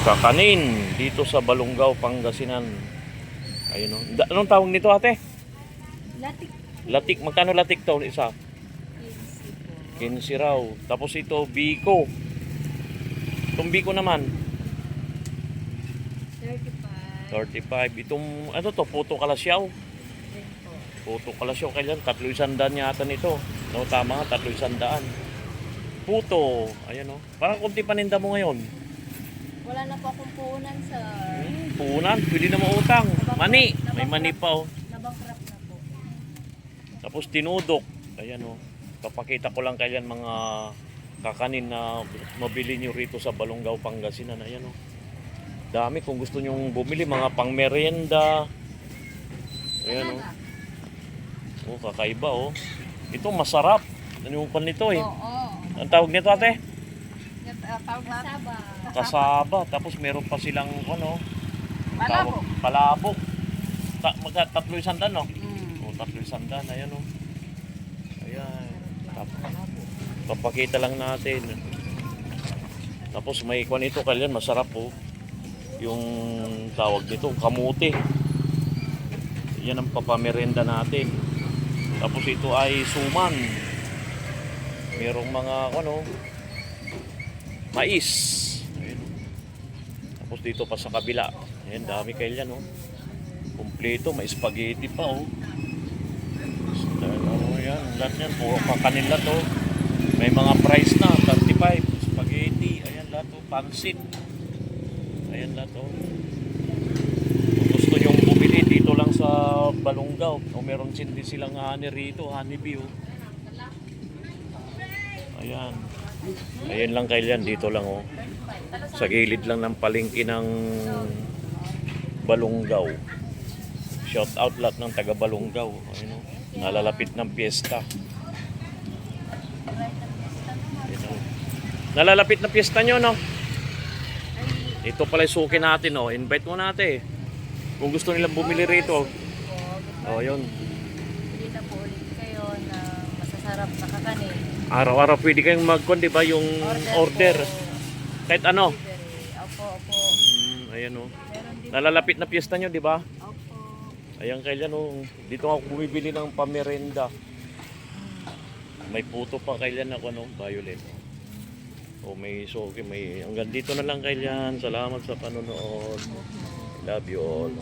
Kakanin dito sa Balongaw, Pangasinan. Ayun o. Anong tawag nito, ate? Latik. Latik. Magkano latik to isa? 15 raw. Tapos ito, biko. Itong biko naman 35. Itong ano to, puto kalasyaw. Puto kalasyaw kailan 300 yata nito. No, tama nga, 300. Puto. Ayan o. Parang kunti paninda mo ngayon. Wala na po akong puhunan sa... Puhunan, pwede na mautang. Mani, may mani pa o. Nabankrupt na po. Tapos tinudok. Ayan o. Papakita ko lang kailan mga kakanin na mabili nyo rito sa Balongaw, Pangasinan. Ayan o. Dami kung gusto nyo bumili. Mga pang merienda. Ayan o. Oh, kakaiba o. Ito masarap. Ano yung pan nito eh. Oo. Ang tawag nito ate? Tawag na? Kasaba. Kasaba. Tapos meron pa silang ano? Palabok. Palabok. Magka 300 no? Mm. O 300. Ayan o. Ayan. Papakita lang natin. Tapos may kwan ito kailan masarap po. Yung tawag dito, kamuti. Yan ang papamerenda natin. Tapos ito ay suman. Merong mga ano, mais. Ayan. Tapos dito pa sa kabila. Ayan, dami kayo yan. Oh. Kompleto, may spaghetti pa. Oh. Ano yan, lahat yan. Puro kakanin lahat. Oh. May mga price na, 35. Spaghetti, ayan lahat. Oh. Pansit. Ayan lahat. Oh. Kung gusto nyong bumili dito lang sa Balongaw. O meron din silang honey rito, honey bee. Oh. Ayan. Ayan lang kayo yan. Dito lang oh. Sa gilid lang ng palengke ng Balongaw. Shout out lahat ng taga Balongaw. Ayan oh. Nalalapit ng piyesta. Ayan, oh. Nalalapit na piyesta nyo no? Ito pala yung suki natin oh. Invite mo natin. Kung gusto nilang bumili rito. Oh, yun. Hindi na po ulit kayo na masasarap na kakanin. Araw-araw pwede kayong mag-con, di ba? Yung order. Kahit ano. Opo. Ayan o. Meron din. Nalalapit na piyesta nyo, di ba? Opo. Ayan kailan o. Dito ako bumibili ng pamerenda. May puto pa kailan ako, no? Violet. O may soke, may... Hanggang dito na lang kailan. Salamat sa panonood. Love you all.